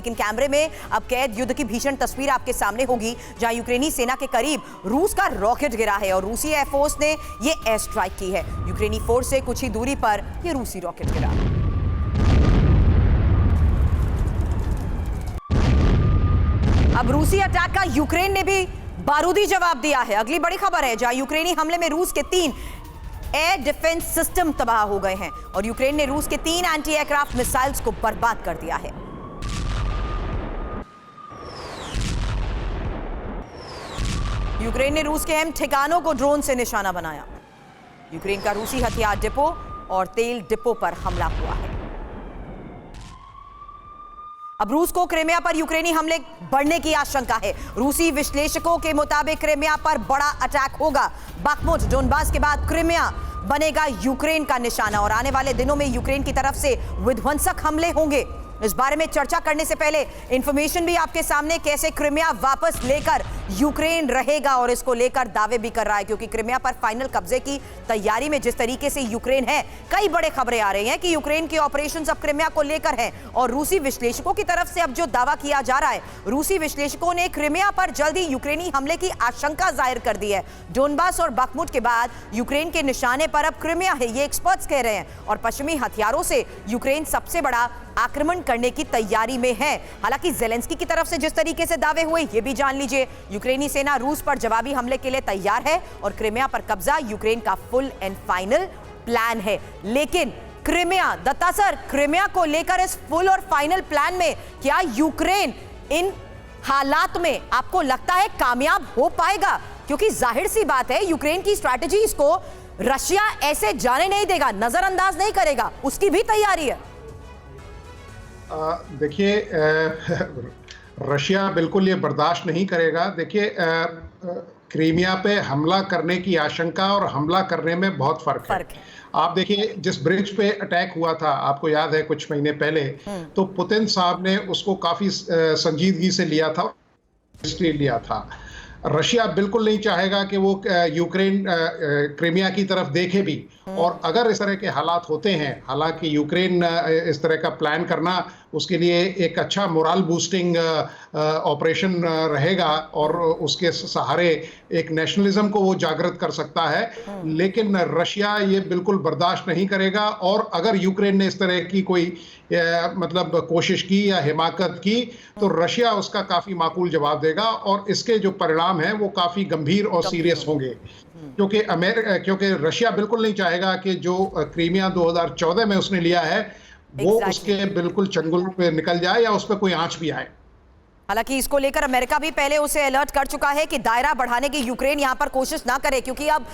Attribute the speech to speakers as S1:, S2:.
S1: लेकिन कैमरे में अब कैद युद्ध की भीषण तस्वीर आपके सामने होगी, जहां यूक्रेनी सेना के करीब रूस का रॉकेट गिरा है और रूसी एयरफोर्स ने यह एयर स्ट्राइक की है। यूक्रेनी फोर्स से कुछ ही दूरी पर यह रूसी रॉकेट गिरा। अब रूसी अटैक का यूक्रेन ने भी बारूदी जवाब दिया है। अगली बड़ी खबर है, जहां यूक्रेनी हमले में रूस के 3 एयर डिफेंस सिस्टम तबाह हो गए हैं और यूक्रेन ने रूस के 3 एंटी एयरक्राफ्ट मिसाइल्स को बर्बाद कर दिया है। यूक्रेन ने रूस के अहम ठिकानों को ड्रोन से निशाना बनाया। यूक्रेन का रूसी हथियार डिपो और तेल डिपो पर हमला हुआ है। अब रूस को क्रिमिया पर यूक्रेनी हमले बढ़ने की आशंका है। रूसी विश्लेषकों के मुताबिक क्रिमिया पर बड़ा अटैक होगा। बाखमुट, डोनबास के बाद क्रिमिया बनेगा यूक्रेन का निशाना और आने वाले दिनों में यूक्रेन की तरफ से विध्वंसक हमले होंगे। इस बारे में चर्चा करने से पहले इंफॉर्मेशन भी आपके सामने, कैसे क्रिमिया वापस लेकर यूक्रेन रहेगा और इसको लेकर दावे भी कर रहा है, क्योंकि क्रिमिया पर फाइनल कब्जे की तैयारी में जिस तरीके से यूक्रेन है, कई बड़े खबरें आ रही हैं कि यूक्रेन के ऑपरेशंस अब क्रिमिया को लेकर हैं। और रूसी विश्लेषकों की तरफ से अब जो दावा किया जा रहा है, रूसी विश्लेषकों ने क्रिमिया पर जल्द ही यूक्रेनी हमले की आशंका जाहिर कर दी है। डोनबास और बाखमुट के बाद यूक्रेन के निशाने पर अब क्रिमिया है, ये एक्सपर्ट्स कह रहे हैं, और पश्चिमी हथियारों से यूक्रेन सबसे बड़ा आक्रमण करने की तैयारी में है। हालांकि ज़ेलेंस्की की तरफ से जिस तरीके से दावे हुए, ये भी जान लीजिए, यूक्रेनी सेना रूस पर जवाबी हमले के लिए तैयार है और क्रिमिया पर कब्जा यूक्रेन का फुल एंड फाइनल प्लान है। लेकिन क्रिमिया, दत्ता सर, क्रिमिया को लेकर इस फुल और फाइनल प्लान में क्या यूक्रेन इन हालात में आपको लगता है कामयाब हो पाएगा? क्योंकि जाहिर सी बात है, यूक्रेन की स्ट्रैटेजी इसको रशिया ऐसे जाने नहीं देगा, नजरअंदाज नहीं करेगा, उसकी भी तैयारी है।
S2: देखिए, रशिया बिल्कुल ये बर्दाश्त नहीं करेगा। देखिए, क्रीमिया पे हमला करने की आशंका और हमला करने में बहुत फर्क है। आप देखिए, जिस ब्रिज पे अटैक हुआ था, आपको याद है कुछ महीने पहले, तो पुतिन साहब ने उसको काफी संजीदगी से लिया था, लिया था। रशिया बिल्कुल नहीं चाहेगा कि वो यूक्रेन क्रीमिया की तरफ देखे भी, और अगर इस तरह के हालात होते हैं, हालांकि यूक्रेन इस तरह का प्लान करना उसके लिए एक अच्छा मोरल बूस्टिंग ऑपरेशन रहेगा और उसके सहारे एक नेशनलिज्म को वो जागृत कर सकता है, लेकिन रशिया ये बिल्कुल बर्दाश्त नहीं करेगा। और अगर यूक्रेन ने इस तरह की कोई मतलब कोशिश की या हिमाकत की, तो रशिया उसका काफी माकूल जवाब देगा और इसके जो परिणाम हैं वो काफी गंभीर और सीरियस होंगे, क्योंकि रशिया बिल्कुल नहीं चाहेगा कि जो क्रीमिया 2014 में उसने लिया है वो उसके बिल्कुल चंगुल पे निकल जाए या उस पर कोई आंच भी आए।
S1: हालांकि इसको लेकर अमेरिका भी पहले उसे अलर्ट कर चुका है कि दायरा बढ़ाने की यूक्रेन यहां पर कोशिश ना करे, क्योंकि अब